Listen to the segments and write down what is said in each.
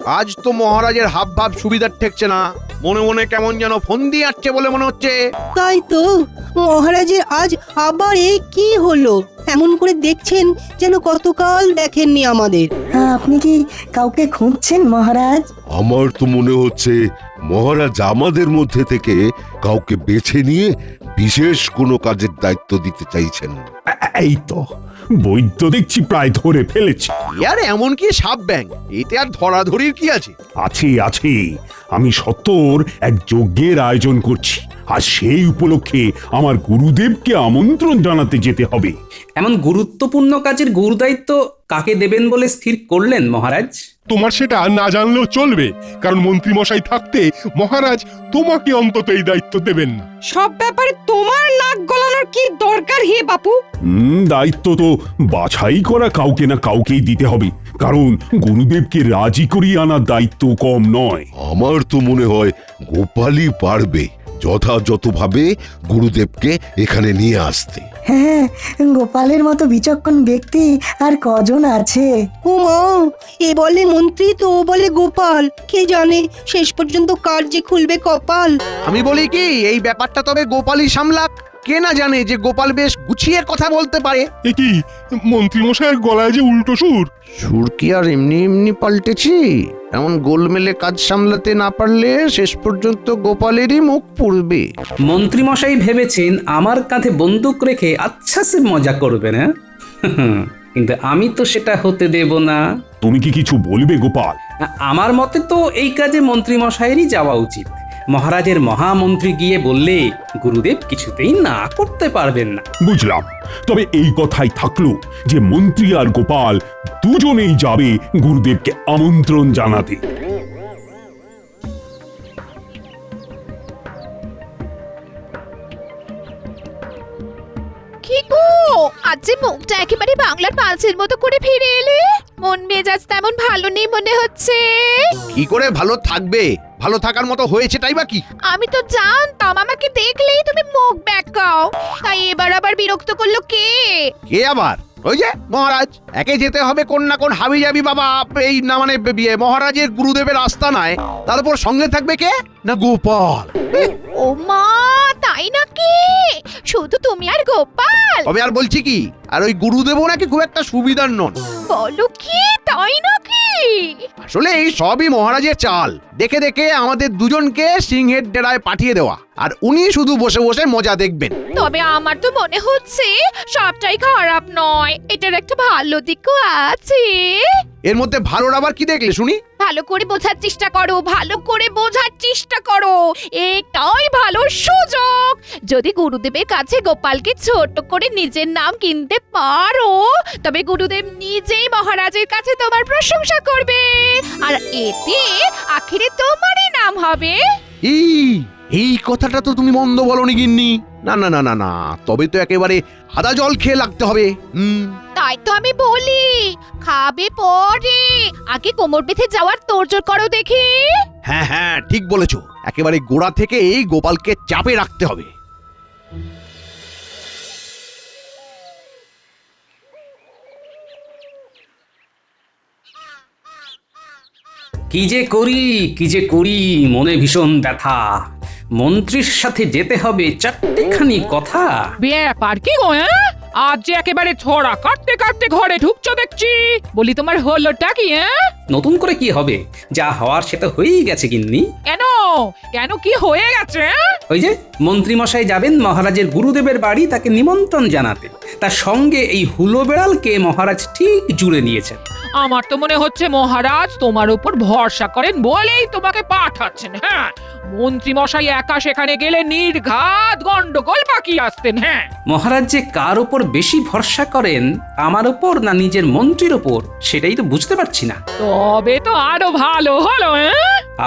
আজ তো মহারাজের হাব ভাব সুবিধার ঠেকছে না, মনে মনে কেমন যেন ফন্দি আটছে বলে মনে হচ্ছে। তাই তো, মহারাজের আজ আবার এই কি হলো? এমন করে দেখছেন যেন গতকাল দেখেননি আমাদের। আপনি কি কাউকে খুঁজছেন মহারাজ? আমার তো মনে হচ্ছে মহারাজ আমাদের মধ্যে থেকে কাউকে বেছে নিয়ে বিশেষ কোনো কাজের দায়িত্ব দিতে চাইছেন। এই তো বৈদ্য দেখছি প্রায় ধরে ফেলেছে। আর এমন কি সাপ ব্যাং, এতে আর ধরাধরির কি আছে? আছে আছে, আমি সত্তর এক যজ্ঞের আয়োজন করছি, আর সেই উপলক্ষে আমার গুরুদেবকে আমন্ত্রণ জানাতে যেতে হবে। এমন গুরুত্বপূর্ণ কাজের গুরুদায়িত্ব কাকে দেবেন বলে স্থির করলেন মহারাজ? তোমার সেটা না জানলেও চলবে, কারণ মন্ত্রী মশাই থাকতে মহারাজ তোমাকে অন্তত এই দায়িত্ব দেবেন না। সব ব্যাপারে তোমার নাক গলানোর কি দরকার হে বাপু? দায়িত্ব তো বাছাই করা কাউকে না কাউকেই দিতে হবে, কারণ গুরুদেবকে রাজি করিয়ে আনার দায়িত্ব কম নয়। আমার তো মনে হয় গোপালই পারবে যথাযথভাবে গুরুদেবকে এখানে নিয়ে আসতে। হ্যাঁ, গোপালের মতো বিচক্ষণ ব্যক্তি আর কজন আছে? ও মা, এ বলে মন্ত্রী তো ও বলে গোপাল, কে জানে শেষ পর্যন্ত কার যে খুলবে কপাল। আমি বলি কি, এই ব্যাপারটা তবে গোপালই সামলাক। কে না জানে যে গোপাল বেশ গুছিয়ে কথা বলতে পারে। এ কি, মন্ত্রী মশাইয়ের গলায় যে উল্টো সুর! সুর কি আর এমনি এমনি পাল্টেছি? এমন গোলমেলে কাজ সামলাতে না পারলে শেষ পর্যন্ত গোপালেরই মুখ পুড়বে। মন্ত্রীমশাই ভেবেছেন আমার কাঁধে বন্দুক রেখে আচ্ছা সে মজা করবেন, হ্যাঁ? কিন্তু আমি তো সেটা হতে দেব না। তুমি কি কিছু বলবে গোপাল? আমার মতে তো এই কাজে মন্ত্রীমশাইয়েরই যাওয়া উচিত। মহারাজের মহামন্ত্রী গিয়ে বললে গুরুদেব কিছুতেই না করতে পারবেন না। বুঝলাম, তবে এই কথাই থাকলো যে মন্ত্রী আর গোপাল দুজনেই যাবে গুরুদেবকে আমন্ত্রণ জানাতে। কি গো, আজ যে মুখটা একেবারে বাংলার মাছের মতো করে ফিরে এলে? মন মেজাজ তেমন ভালো নেই মনে হচ্ছে। কি করে ভালো থাকবে? ভালো থাকার মতো হয়েছে তাই বা কি? আমি তো জানতাম আমাকে দেখলেই তুমি মুখ ব্যাকাও, তাই এবার আবার বিরক্ত করলো কে? কে আবার? ওই যে মহারাজ। একে যেতে হবে কোন না কোন হাবি যাবি বাবা, এই না মানে বিয়ে মহারাজের গুরুদেবের আস্তানায়, তার উপর সঙ্গে থাকবে কে না গোপাল। ও মা, তাই নাকি? শুধু তুমি আর গোপাল? তবে আর বলছি কি, আর ওই গুরুদেবও নাকি খুব একটা সুবিধার নন। বলো কি, তাই নাকি? আসলে এই সবই মহারাজের চাল, দেখে দেখে আমাদের দুজনকে সিংহের ডেরায় পাঠিয়ে দেওয়া, আর উনি শুধু বসে বসে মজা দেখবেন। তবে আমার তো মনে হচ্ছে সবটাই খারাপ নয়, এটার একটা ভালো দিকও আছে। এর মধ্যে ভালোর আবার কি দেখলে শুনি? ভালো করে বোঝার চেষ্টা করো, ভালো করে বোঝার চেষ্টা করো। এটাই ভালো সুযোগ। যদি গুরুদেবের কাছে গোপালকে ছোট করে নিজের নাম কিনতে পারো, তবে গুরুদেব নিজেই মহারাজের কাছে তোমার প্রশংসা করবে, আর এতে আখিরে তোমারই নাম হবে। এই কথাটা তো তুমি মন্দ বলনি গিন্নি। না না না না না, তবে তো একেবারে আদা জল খেয়ে লাগতে হবে। তাই তো আমি বলি, খাবে পরে, আগে কোমর বেঁধে যাওয়ার তোড়জোড় করো দেখি। হ্যাঁ হ্যাঁ, ঠিক বলেছো, একেবারে গোড়া থেকে এই গোপালকে চাপে রাখতে হবে। কি যে করি মনে ভীষণ ব্যথা। মন্ত্রীর সাথে যেতে হবে চারটেখানি কথা। ব্যাপার কি গো? আজ যে একেবারে ছড়া কাটতে কাটতে ঘরে ঢুকছো দেখছি। বলি তোমার হলোটা কি? নতুন করে কি হবে? যা হওয়ার সেটা হয়েই গেছে গিন্নি। কেন কেন কি হয়ে গেছে? ওই যে মন্ত্রীমশাই যাবেন মহারাজের গুরুদেবের বাড়ি তাকে নিমন্ত্রণ জানাতে, তার সঙ্গে এই হুলো বেড়ালকে মহারাজ ঠিক জুড়ে নিয়েছেন। আমার তো মনে হচ্ছে মহারাজ তোমার উপর ভরসা করেন বলেই তোমাকে পাঠাচ্ছেন। হ্যাঁ, মন্ত্রী মশাই একা সেখানে গেলে নির্ঘাত গন্ডগোল পাকিয়ে আসতেন। হ্যাঁ, মহারাজ যে কার উপর বেশি ভরসা করেন, আমার উপর না নিজের মন্ত্রীর উপর, সেটাই তো বুঝতে পারছি না। তবে তো আরো ভালো হলো।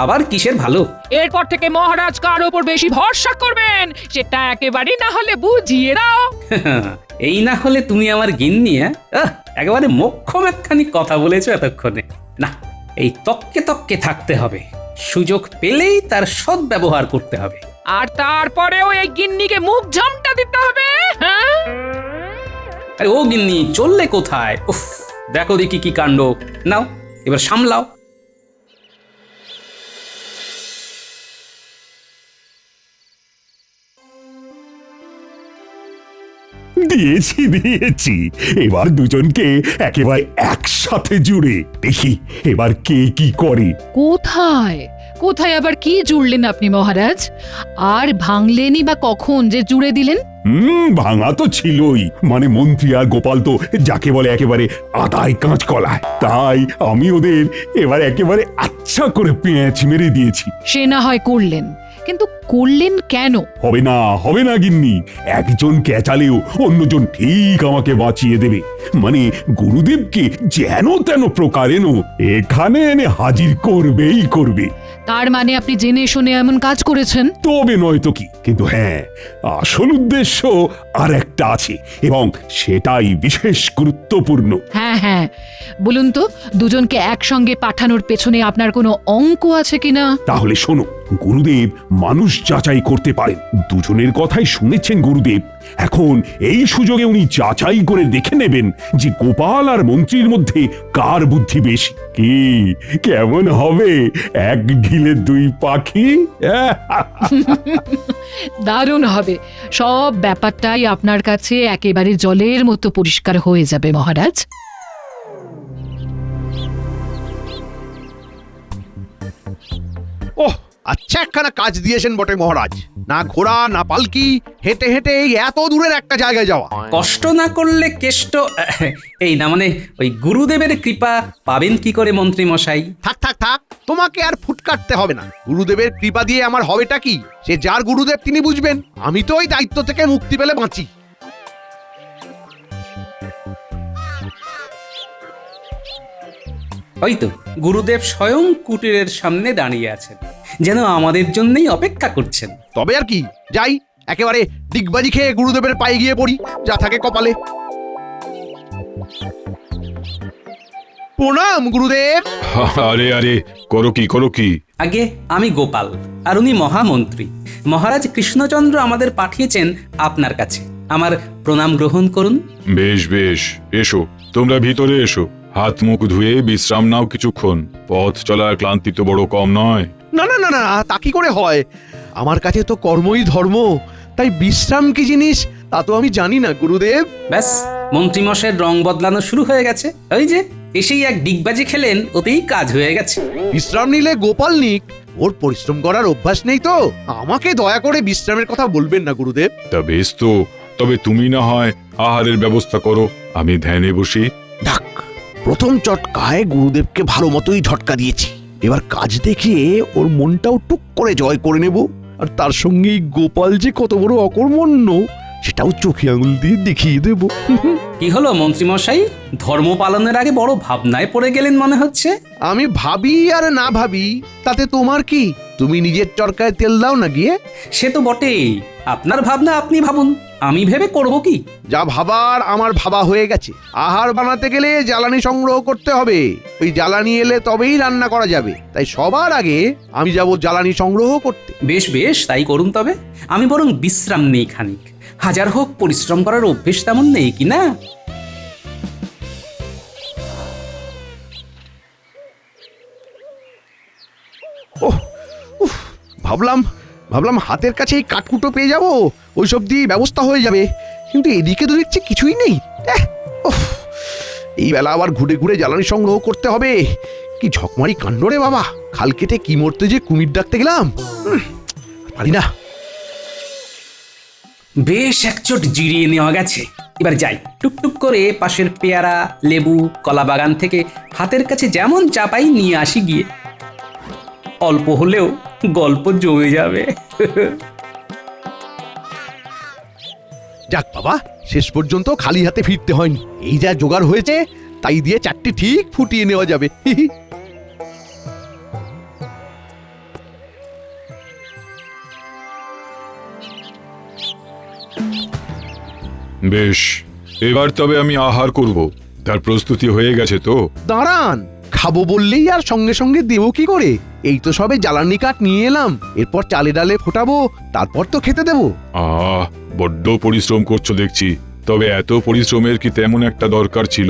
আবার কিসের ভালো? এরপর থেকে মহারাজ কার উপর বেশি ভরসা করবেন সেটা একেবারে না হলে বুঝিয়ে দাও। এই না হলে তুমি আমার গিন্নি? একেবারে মোক্ষম একখানি কথা বলেছো এতক্ষণে। না, এই তককে তককে থাকতে হবে, সুযোগ পেলেই তার সৎ ব্যবহার করতে হবে। আর তারপরেও এই গিন্নিকে মুখ ঝামটা দিতে হবে। হ্যাঁ, আরে ও গিন্নি, চললে কোথায়? উফ, দেখো দেখি কি কাণ্ড। নাও এবার সামলাও। দিয়েছি। এবার দুজনকে একেবারে একসাথে জুড়ে দেখি এবার কে কি করে। কোথায় কোথায় আবার কি জুড়লেন আপনি মহারাজ? আর ভাঙলেনই বা কখন যে জুড়ে দিলেন? ভাঙা তো ছিলই, মানে মন্ত্রী আর গোপাল তো যাকে বলে একেবারে আদায় কাঁচকলায়, তাই আমি ওদের এবার একেবারে আচ্ছা করে পেঁচ মেরে দিয়েছি। সে না হয় করলেন, কিন্তু করলেন কেন? হবে না গিন্নি, একজন ক্যাচালেও অন্যজন ঠিক আমাকে বাঁচিয়ে দেবে। মানে গুরুদেবকে যেন তেন প্রকারেণ এখানে এনে হাজির করবেই করবে। তার মানে আপনি জেনে শুনে এমন কাজ করেছেন? তবে নয় তো কি, কিন্তু হ্যাঁ, আসল উদ্দেশ্য আর একটা আছে এবং সেটাই বিশেষ গুরুত্বপূর্ণ। হ্যাঁ, বলুন তো, দুজনকে একসঙ্গে পাঠানোর পেছনে আপনার কোনো অঙ্ক আছে কিনা? তাহলে শোনো, গুরুদেব মানুষ যাচাই করতে পারেন। দুজনের কথাই শুনেছেন গুরুদেব, এখন এই সুযোগে উনি যাচাই করে দেখে নেবেন যে গোপাল আর মন্ত্রীর মধ্যে কার বুদ্ধি বেশি। কি কেমন হবে এক ঢিলে দুই পাখি? দারুণ হবে। সব ব্যাপারটাই আপনার কাছে একেবারে জলের মতো পরিষ্কার হয়ে যাবে মহারাজ। ওহ, আচ্ছা একখানা কাজ দিয়েছেন বটে মহারাজ। না ঘোড়া না পালকি, হেঁটে হেঁটে এই এত দূরের একটা জায়গায় যাওয়া। কষ্ট না করলে কেষ্ট এই না, মানে ওই গুরুদেবের কৃপা পাবেন কি করে মন্ত্রী মশাই? থাক থাক থাক, তোমাকে আর ফুট কাটতে হবে না। গুরুদেবের কৃপা দিয়ে আমার হবেটা কি? সে যার গুরুদেব তিনি বুঝবেন। আমি তো ওই দায়িত্ব থেকে মুক্তি পেলে বাঁচি। ওই তো গুরুদেব স্বয়ং কুটিরের সামনে দাঁড়িয়ে আছেন, যেন আমাদের জন্যই অপেক্ষা করছেন। তবে আর কি, যাই একেবারে ডিগবাজি খেয়ে গুরুদেবের পায়ে গিয়ে পড়ি, যা থাকে কপালে। প্রণাম গুরুদেব। আরে আরে, করো কি? আগে আমি গোপাল, আর উনি মহামন্ত্রী। মহারাজ কৃষ্ণচন্দ্র আমাদের পাঠিয়েছেন আপনার কাছে। আমার প্রণাম গ্রহণ করুন। বেশ, এসো, তোমরা ভিতরে এসো। হাত মুখ ধুয়ে বিশ্রাম নাও কিছুক্ষণ। পথ চলার ক্লান্তি তো বড় কম নয়। না না না না, তা কি করে হয়? আমার কাছে তো কর্মই ধর্ম, তাই বিশ্রাম কি জিনিস তা তো আমি জানি না গুরুদেব। ব্যাস, মন্ত্রীমশাইয়ের রং বদলানো শুরু হয়ে গেছে। ওই যে এসেই এক ডিগবাজি খেলেন, ওতেই কাজ হয়ে গেছে। বিশ্রাম নিলে গোপাল নিক, ওর পরিশ্রম করার অভ্যাস নেই তো। আমাকে দয়া করে বিশ্রামের কথা বলবেন না গুরুদেব। তা বেশ তো, তবে তুমি না হয় আহারের ব্যবস্থা করো, আমি ধ্যানে বসি। ডাক, প্রথম চটকায় গুরুদেবকে ভালো মতোই ঝটকা দিয়েছি। এবার কাজ দেখিয়ে ওর মনটাও টুক করে জয় করে নেব। আর তার সঙ্গেই গোপাল যে কত বড় অকর্মণ্য সেটাও চোখে আঙুল দিয়ে দেখিয়ে দেব। কি হলো মন্ত্রীমশাই, ধর্ম পালনের আগে বড় ভাবনায় পড়ে গেলেন মনে হচ্ছে। আমি ভাবি আর না ভাবি তাতে তোমার কি? তুমি নিজের চরকায় তেল দাও না গিয়ে। সে তো বটেই, আপনার ভাবনা আপনি ভাবুন, আমি ভেবে করব কি? যা ভাবার আমার ভাবা হয়ে গেছে। আহার বানাতে গেলে জ্বালানি সংগ্রহ করতে হবে। ওই জ্বালানি এলে তবেই রান্না করা যাবে। তাই সবার আগে আমি যাব জ্বালানি সংগ্রহ করতে। বেশ, তাই করুন। তবে আমি বরং বিশ্রাম নেই খানিক। হাজার হোক পরিশ্রম করার অভ্যেস তেমন নেই, কি না? ভাবলাম হাতের কাছে এই কাঠকুটো পেয়ে যাব, ওইসব দিয়ে ব্যবস্থা হয়ে যাবে। কিন্তু এদিকে তো দেখছি কিছুই নেই। এই বেলা আবার ঘুরে ঘুরে জ্বালানি সংগ্রহ করতে হবে। কি ঝকমারি কাণ্ড রে বাবা! খাল কেটে কি মরতে যে কুমির ডাকতে গেলাম, পারি না। বেশ একচোট জিরিয়ে নেওয়া গেছে, এবার যাই। টুকটুক করে পাশের পেয়ারা, লেবু, কলা বাগান থেকে হাতের কাছে যেমন চাপাই নিয়ে আসি গিয়ে। অল্প হলেও গল্প জমে যাবে। যাক বাবা, শেষ পর্যন্ত খালি হাতে ফিরতে হয়নি। এই যা জোগাড় হয়েছে তাই দিয়ে চারটি ঠিক ফুটিয়ে নেওয়া যাবে। বেশ, এবার তবে আমি আহার করব। তার প্রস্তুতি হয়ে গেছে তো? দাঁড়ান, খাবো বললেই আর সঙ্গে সঙ্গে দেবো কি করে? এই তো সবে জ্বালানি কাঠ নিয়ে এলাম, এরপর চালে ডালে ফোটাবো, তারপর তো খেতে দেবো। বড্ড পরিশ্রম করছো দেখছি। তবে এত পরিশ্রমের কি তেমন একটা দরকার ছিল?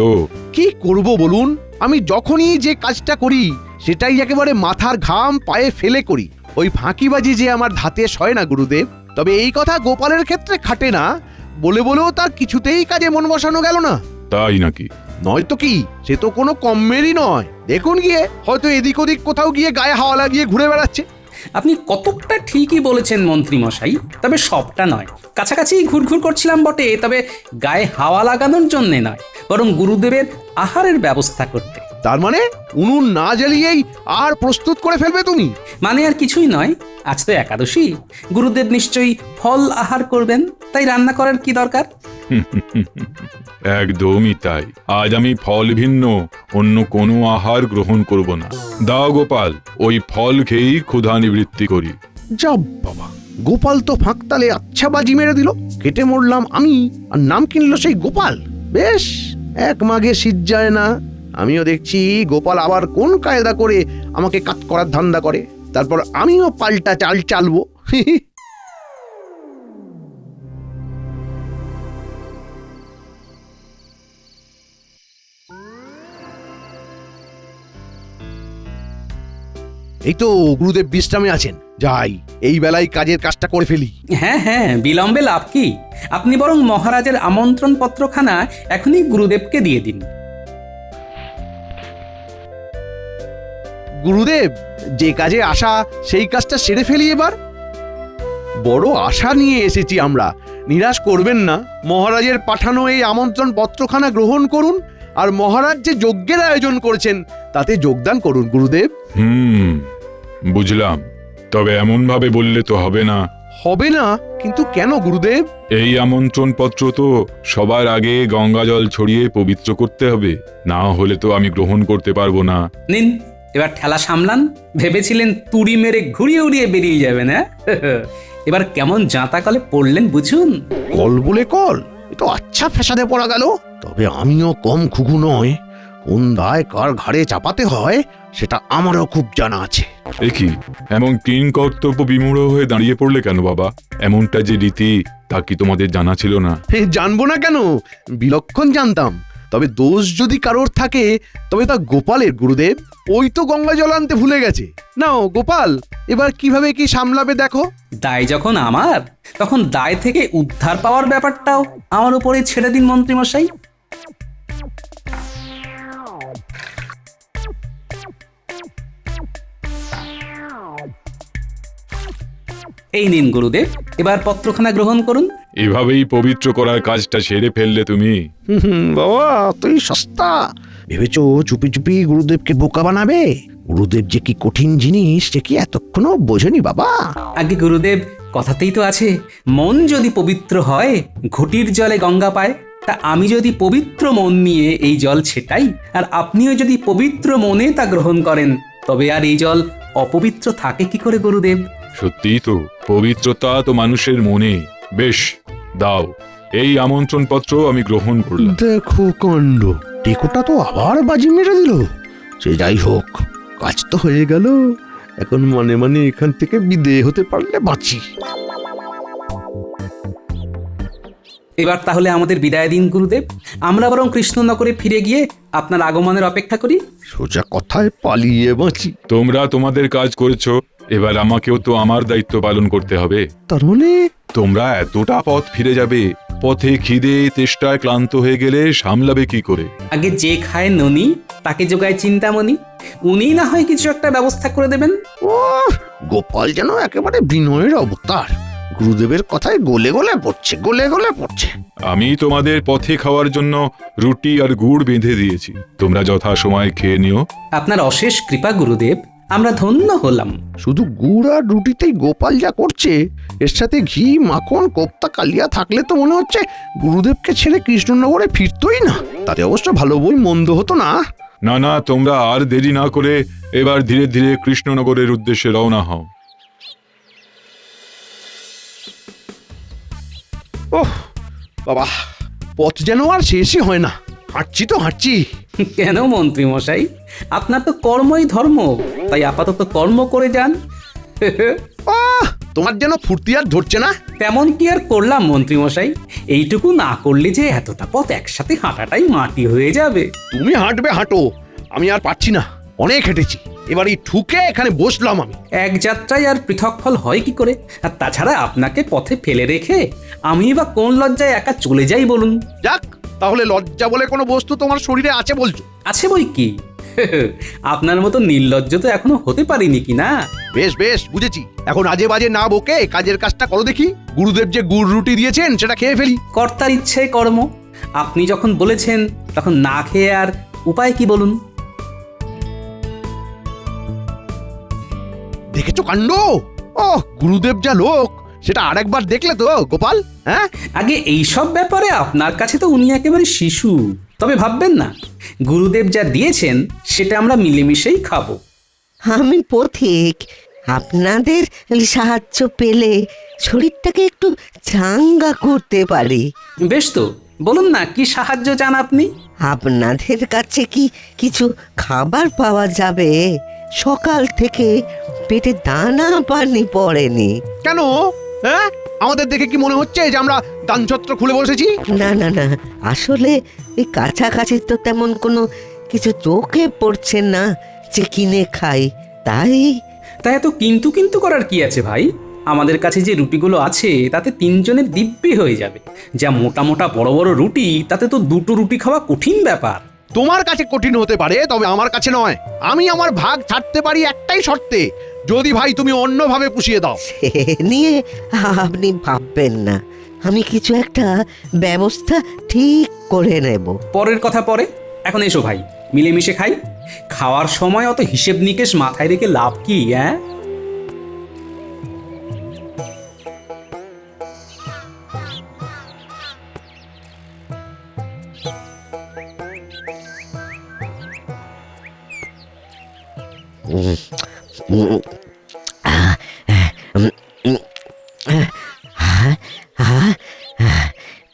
কি করব বলুন? আমি যখনই যে কাজটা করি সেটাই একেবারে মাথার ঘাম পায়ে ফেলে করি। ওই ফাঁকিবাজি যে আমার ধাতে সয় না গুরুদেব। তবে এই কথা গোপালের ক্ষেত্রে খাটে না। বলে বলেও তার কিছুতেই কাজে মন বসানো গেল না। তাই নাকি? নয়তো কি, সে তো কোনো কমেরই নয়। দেখুন গিয়ে, হয়তো এদিক ওদিক কোথাও গিয়ে গায়ে হাওয়া লাগিয়ে ঘুরে বেড়াচ্ছে। আপনি কতকটা ঠিকই বলেছেন মন্ত্রী মশাই, তবে সবটা নয়। কাছাকাছি ঘুরঘুর করছিলাম বটে, তবে গায়ে হাওয়া লাগানোর জন্যে নয়, বরং গুরুদেবের আহারের ব্যবস্থা করতে। তার মানে উনুন না জ্বালিয়েই আর প্রস্তুত করে ফেলবে তুমি? মানে আর কিছুই নয়, আজ তো একাদশী, গুরুদেব নিশ্চয়ই ফল আহার করবেন, তাই রান্না করার কি দরকার? একদমই তাই। আজ আমি ফল ভিন্ন অন্য কোনো আহার গ্রহণ করব না। দাও গোপাল, ওই ফল খেয়েই ক্ষুধা নিবৃত্তি করি। যা বাবা, গোপাল তো ফাঁকতালে আচ্ছা বাজি মেরে দিল। কেটে মরলাম আমি, আর নাম কিনলো সেই গোপাল। বেশ, এক মাঘে শীত যায় না। আমিও দেখছি গোপাল আবার কোন কায়দা করে আমাকে কাট করার ধান্দা করে, তারপর আমিও পাল্টা চাল চালবো। এই তো গুরুদেব বিশ্রামে আছেন, যাই এই বেলায় কাজের কাজটা করে ফেলি। হ্যাঁ হ্যাঁ, বিলম্বে লাভ কি? আপনি বরং মহারাজের আমন্ত্রণ পত্রখানা এখনই গুরুদেবকে দিয়ে দিন। গুরুদেব, যে কাজে আসা সেই কাজটা সেরে ফেলি এবার। বড় আশা নিয়ে এসেছি আমরা, নিরাশ করবেন না। মহারাজের পাঠানো এই আমন্ত্রণ পত্রখানা গ্রহণ করুন, আর মহারাজ যে যজ্ঞের আয়োজন করেছেন তাতে যোগদান করুন গুরুদেব। বুঝলাম, তবে এমন ভাবে বললে তো হবে না। হবে না? কিন্তু কেন গুরুদেব? এই আমন্ত্রণ পত্র তো সবার আগে গঙ্গা জল ছড়িয়ে পবিত্র করতে হবে, না হলে তো আমি গ্রহণ করতে পারবো না। নিন, এবার ঠেলা সামলান। ভেবেছিলেন তুড়ি মেরে ঘুরিয়ে উড়িয়ে বেরিয়ে যাবেন, হ্যাঁ? এবার কেমন জাঁতা কলে পড়লেন বুঝুন। কল বলে কল, এ তো আচ্ছা ফ্যাসাদে পড়া গেল। তবে আমিও কম খুকু নয়, কোন দায় কার ঘাড়ে চাপাতে হয় সেটা আমারও খুব জানা আছে। এ কি, এমন কিং কর্তব্য বিমূঢ় হয়ে দাঁড়িয়ে পড়লে কেন বাবা? এমনটা যে রীতি, তা কি তোমাদের জানা ছিল না? জানবো না কেন, বিলক্ষণ জানতাম। তবে দোষ যদি কারোর থাকে তবে তা গোপালের গুরুদেব। ওই তো গঙ্গা জল আনতে ভুলে গেছে। নাও গোপাল, এবার কিভাবে কি সামলাবে দেখো। দায় যখন আমার, তখন দায় থেকে উদ্ধার পাওয়ার ব্যাপারটাও আমার উপরে ছেড়ে দিন মন্ত্রীমশাই। এই নিন গুরুদেব, এবার পত্রখানা গ্রহণ করুন। এভাবেই পবিত্র করার কাজটা সেরে ফেললে তুমি। বাবা, তুই সস্তা ভেবেছো চুপি চুপি গুরুদেবকে বোকা বানাবে? গুরুদেব যে কি কঠিন জিনিস সে কি এতক্ষণও বোঝেনি বাবা? আগে গুরুদেব, কথাতেই তো আছে, মন যদি পবিত্র হয় ঘটির জলে গঙ্গা পায়। তা আমি যদি পবিত্র মন নিয়ে এই জল ছেটাই, আর আপনিও যদি পবিত্র মনে তা গ্রহণ করেন, তবে আর এই জল অপবিত্র থাকে কি করে গুরুদেব? সত্যিই তো, পবিত্রতা তো মানুষের মনে। বেশ, দাও, এই আমন্ত্রণ পত্র আমি গ্রহণ করলাম। দেখো কাণ্ড, টেকোটা তো আবার বাজি মেরে দিল। সে যাই হোক, কাজ তো হয়ে গেল। এখন মনে মনে এখান থেকে বিদেয় হতে পারলে বাঁচি। এবার তাহলে আমাদের বিদায় দিন গুরুদেব। আমরা বরং কৃষ্ণনগরে ফিরে গিয়ে আপনার আগমনের অপেক্ষা করি। সোজা কথায় পালিয়ে বাঁচি। তোমরা তোমাদের কাজ করেছো, এবার আমাকেও তো আমার দায়িত্ব পালন করতে হবে। তার মানে তোমরা এতটা পথ ফিরে যাবে, পথে খিদে তেষ্টায় ক্লান্ত হয়ে গেলে সামলাবে কি করে? আগে যে খায় ননি তাকে যোগায় চিন্তামণি, উনি না হয় কিছু একটা ব্যবস্থা করে দেবেন। ও, গোপাল যেন একেবারে বিনয়ের অবতার। গুরুদেবের কথায় গলে গলে পড়ছে, গলে গলে পড়ছে। আমি তোমাদের পথে খাওয়ার জন্য রুটি আর গুড় বেঁধে দিয়েছি, তোমরা যথা সময় খেয়ে নিও। আপনার অশেষ কৃপা গুরুদেব, আমরা ধন্য হলাম। শুধু গুড় আর রুটিতেই গোপাল যা করছে, এর সাথে ঘি মাখন কোপ্তা কালিয়া থাকলে তো মনে হচ্ছে গুরুদেবকে ছেড়ে কৃষ্ণনগরে ফিরতই না। তাতে অবশ্য ভালো বই মন্দ হতো না। না না, তোমরা আর দেরি না করে এবার ধীরে ধীরে কৃষ্ণনগরের উদ্দেশ্যে রওনা হও। ওহ বাবা, পথ যেন আর শেষই হয় না। হাঁটছি তো হাঁটছি। কেন মন্ত্রী মশাই, আপনার তো কর্মই ধর্ম, তাই আপাতত কর্ম করে যান। তোমার যেন ফুর্তি আর ধরছে না। তেমন কি আর করলাম মন্ত্রী মশাই, এইটুকু না করলে যে এতটা পথ একসাথে হাঁটাটাই মাটি হয়ে যাবে। তুমি হাঁটবে হাঁটো, আমি আর পারছি না, অনেক হেঁটেছি। এবার এই ঠুকে এখানে বসলাম আমি। এক যাত্রায় আর পৃথক ফল হয় কি করে? আর তাছাড়া আপনাকে পথে ফেলে রেখে আমি বা কোন লজ্জায় একা চলে যাই বলুন? যাক, তাহলে লজ্জা বলে কোনো বস্তু তোমার শরীরে আছে বলছো? আছে বই কি। আপনার মতো নির্লজ্জ তো এখনো হতে পারিনি কি না? বেশ বেশ, বুঝেছি। এখন আজে বাজে না বকে কাজের কাজটা করো দেখি। গুরুদেব যে গুড় রুটি দিয়েছেন সেটা খেয়ে ফেলি। কর্তার ইচ্ছে কর্ম। আপনি যখন বলেছেন তখন না খেয়ে আর উপায় কি বলুন? দেখেছো কাণ্ড? ও গুরুদেব যা লোক, সেটা আরেকবার দেখলে তো গোপাল? হ্যাঁ, আগে এইসব ব্যাপারে আপনার কাছে তো উনি একেবারে শিশু। তবে ভাববেন না, গুরুদেব যা দিয়েছেন সেটা আমরা মিলেমিশেই খাবো। আমি পথিক, আপনাদের সাহায্য পেলে শরীরটাকে একটু চাঙ্গা করতে পারি। বেশ তো, বলুন না কি সাহায্য চান আপনি? আপনাদের কাছে কি কিছু খাবার পাওয়া যাবে? সকাল থেকে পেটে দানা পানি পড়েনি। কেন? হ্যাঁ, আমাদের দেখে কি মনে হচ্ছে যে আমরা দানছত্র খুলে বসেছি? না না না, আসলে এই কাছাকাছি তো তেমন কোনো কিছু চোখে পড়ছে না যে কিনে খাই, তাই। তাই এত কিন্তু কিন্তু করার কি আছে ভাই? আমাদের কাছে যে রুটিগুলো আছে তাতে 3 জনের দিব্যি হয়ে যাবে। যা মোটা মোটা বড় বড় রুটি, তাতে তো 2টো রুটি খাওয়া কঠিন ব্যাপার। তোমার কাছে কঠিন হতে পারে, তবে আমার কাছে নয়। আমি আমার ভাগ ছাড়তে পারি একটাই শর্তে, যদি ভাই তুমি অন্যভাবে পুষিয়ে দাও। সে নিয়ে আপনি ভাববেন না, আমি কিছু একটা ব্যবস্থা ঠিক করে নেব। পরের কথা পরে, এখন এসো ভাই মিলেমিশে খাই। খাওয়ার সময় অত হিসেব নিকেশ মাথায় রেখে লাভ কি? হ্যাঁ,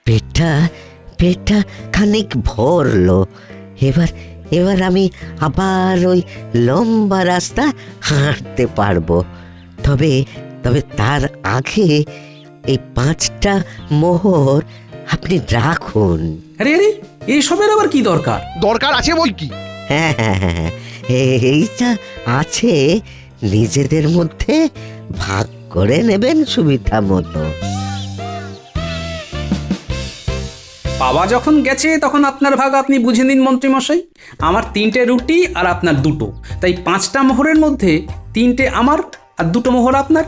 পেটটা পেটটা খানিক ভরলো। এবার আমি আবার ওই লম্বা রাস্তা হাঁটতে পারবো। তবে তার আগে এই 5টা মোহর আপনি রাখুন। আরে আরে, এইসবের আবার কি দরকার? দরকার আছে বই কি। হ্যাঁ হ্যাঁ হ্যাঁ, এইটা আছে, নিজেদের মধ্যে ভাগ করে নেবেন সুবিধা মতো। বাবা যখন গেছে তখন আপনার ভাগ আপনি বুঝে নিন মন্ত্রীমশাই। আমার 3টে রুটি আর আপনার 2টো, তাই 5টা মোহরের মধ্যে 3টে আমার আর 2টো মোহর আপনার।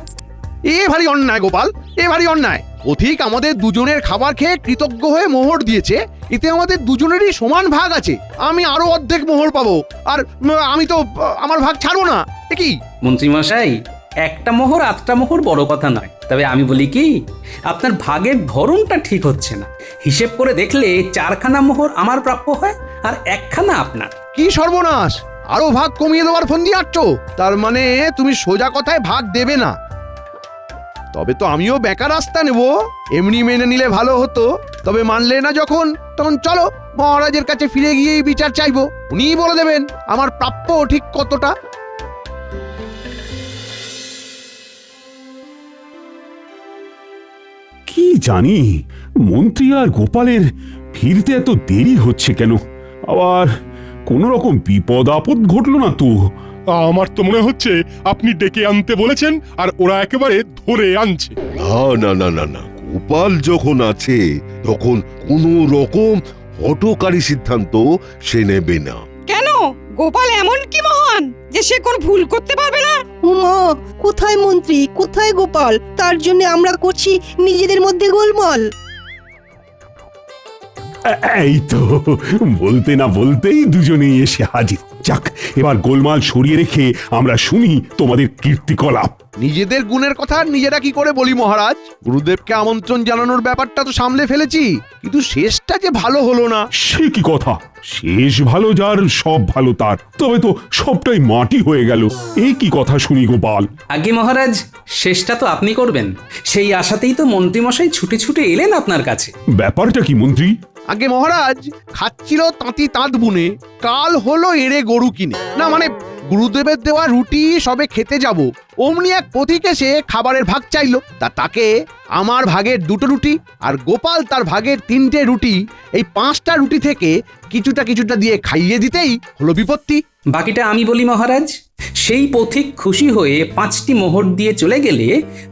এ ভারী অন্যায় গোপাল, এ ভারী অন্যায়। অধিক আমাদের দুজনের খাবার খেয়ে কৃতজ্ঞ হয়ে মোহর দিয়েছে, এতে আমাদের দুজনেরই সমান ভাগ আছে। আমি আরো অর্ধেক মোহর পাবো, আর আমি তো আমার ভাগ ছাড়বো না। এ কি মন্ত্রীমশাই, 1টা মোহর 8টা মোহর বড় কথা নয়। তবে আমি বলি কি, আপনার ভাগের ধরনটা ঠিক হচ্ছে না। হিসেব করে দেখলে 4খানা মোহর আমার প্রাপ্য হয় আর 1খানা আপনার। কি সর্বনাশ! আরো ভাগ কমিয়ে দেওয়ার ফন্দি আটছো? তার মানে তুমি সোজা কথায় ভাগ দেবে না? তবে তো আমিও বেকার রাস্তা নেব। এমনি মেনে নিলে ভালো হতো, তবে মানলে না যখন, তখন চলো মহারাজের কাছে ফিরে গিয়েই বিচার চাইবো। উনিই বলে দেবেন আমার প্রাপ্য ঠিক কতটা। কি জানি মন্ত্রী আর গোপালের ফিরতে এত দেরি হচ্ছে কেন? আবার কোন রকম বিপদ আপদ ঘটলো না তো? আমার তো মনে হচ্ছে আপনি ডেকে আনতে বলেছেন আর ওরা একেবারে ধরে আনছে। না না না না না, গোপাল যখন আছে তখন কোনো রকম হঠকারী সিদ্ধান্ত সে নেবে না। কেন? গোপাল এমন কি মহান যে সে কোন ভুল করতে পারবে না? উমা, কোথায় মন্ত্রী, কোথায় গোপাল? তার জন্য আমরা করছি নিজেদের মধ্যে গোলমাল। এই তো বলতে না বলতেই দুজনেই এসে হাজির। যাক, এবার গোলমাল সরিয়ে রেখে আমরা শুনি তোমাদের কীর্তিকলাপ। নিজেদের গুণের কথা নিজেরা কি করে বলি মহারাজ? গুরুদেবকে আমন্ত্রণ জানানোর ব্যাপারটা তো সামলে ফেলেছি, কিন্তু শেষটা যে ভালো হলো না। সে কি কথা? শেষ ভালো যার সব ভালো তার, তবে তো সবটাই মাটি হয়ে গেল। এই কি কথা শুনি গোপাল? আগে মহারাজ, শেষটা তো আপনি করবেন, সেই আশাতেই তো মন্ত্রীমশাই ছুটে ছুটে এলেন আপনার কাছে। ব্যাপারটা কি মন্ত্রী? আগে মহারাজ, খাচ্ছিল তাঁতি তাঁত বুনে, কাল হলো এড়ে গরু কিনে। না মানে গুরুদেবের দেওয়া রুটি সবে খেতে যাব, অমনি এক পথিক এসে খাবারের ভাগ চাইলো। তাকে আমার ভাগের 2টো রুটি আর গোপাল তার ভাগের 3টে রুটি, এই 5টা রুটি থেকে কিছুটা কিছুটা দিয়ে খাইয়ে দিতেই হলো বিপত্তি। বাকিটা আমি বলি মহারাজ। সেই পথিক খুশি হয়ে 5টি মোহর দিয়ে চলে গেলে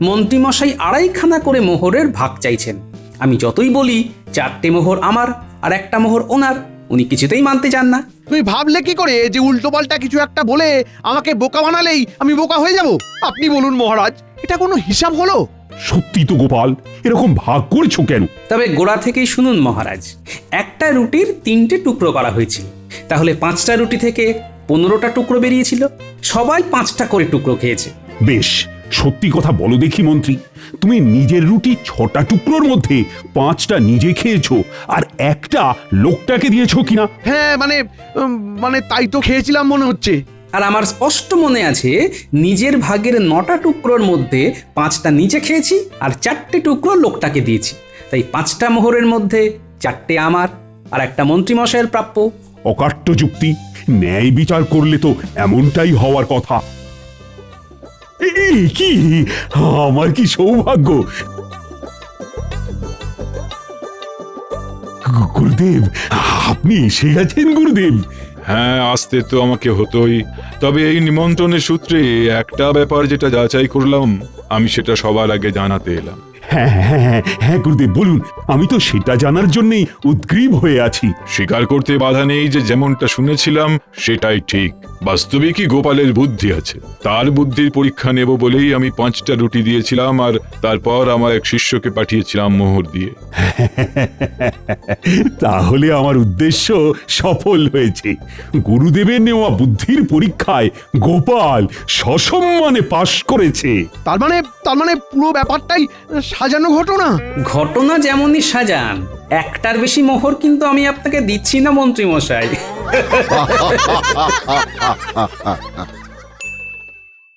মন্ত্রীমশাই 2.5খানা করে মোহরের ভাগ চাইছেন। আমি যতই বলি 4টে মোহর আমার আর 1টা মোহর ওনার, উনি কিছুতেই মানতে চান না। তুমি ভাবলে কি করে যে উল্টোপাল্টা কিছু একটা বলে আমাকে বোকা বানালেই আমি বোকা হয়ে যাব? আপনি বলুন মহারাজ, এটা কোনো হিসাব হলো? সত্যি তো গোপাল, এরকম ভাগ করেছো কেন? তবে গোড়া থেকেই শুনুন মহারাজ, একটা রুটির 3টে টুকরো করা হয়েছিল, তাহলে 5টা রুটি থেকে 15টা টুকরো বেরিয়েছিল। সবাই 5টা করে টুকরো খেয়েছে। বেশ, সত্যি কথা বলো দেখি মন্ত্রী, তুমি নিজের রুটি 6টা টুকরোর মধ্যে 5টা নিজে খেয়েছো আর 1টা লোকটাকে দিয়েছো কিনা? হ্যাঁ মানে তাই তো খেয়েছিলাম মনে হচ্ছে। আর আমার স্পষ্ট মনে আছে নিজের ভাগের 9টা টুকরোর মধ্যে 5টা নিজে খেয়েছি আর 4টে টুকরো লোকটাকে দিয়েছি। তাই 5টা মোহরের মধ্যে 4টে আমার আর 1টা মন্ত্রীমশাইয়ের প্রাপ্য। অকাট্য যুক্তি, ন্যায় বিচার করলে তো এমনটাই হওয়ার কথা। এই কি, আমার কি সৌভাগ্য! গুরুদেব, আপনি এসে গেছেন গুরুদেব। হ্যাঁ, আসতে তো আমাকে হতোই, তবে এই নিমন্ত্রণের সূত্রে একটা ব্যাপার যেটা যাচাই করলাম, আমি সেটা সবার আগে জানাতে এলাম। হ্যাঁ হ্যাঁ হ্যাঁ হ্যাঁ গুরুদেব বলুন, আমি তো সেটা জানার জন্যই উদ্গ্রীব হয়ে আছি। স্বীকার করতে বাধা নেই যে যেমনটা শুনেছিলাম সেটাই ঠিক। বাস্তবিকই গোপালের বুদ্ধি আছে। তার বুদ্ধির পরীক্ষা নেব বলেই আমি 5টা রুটি দিয়েছিলাম আর তারপর আমার এক শিষ্যকে পাঠিয়েছিলাম মোহর দিয়ে। তাহলে আমার উদ্দেশ্য সফল হয়েছে। গুরুদেবের নেওয়া বুদ্ধির পরীক্ষায় গোপাল সসম্মানে পাশ করেছে। তার মানে পুরো ব্যাপারটাই সাজানো ঘটনা। ঘটনা যেমনই সাজান, 1টার বেশি মোহর কিন্তু আমি আপনাকে দিচ্ছি না মন্ত্রীমশাই।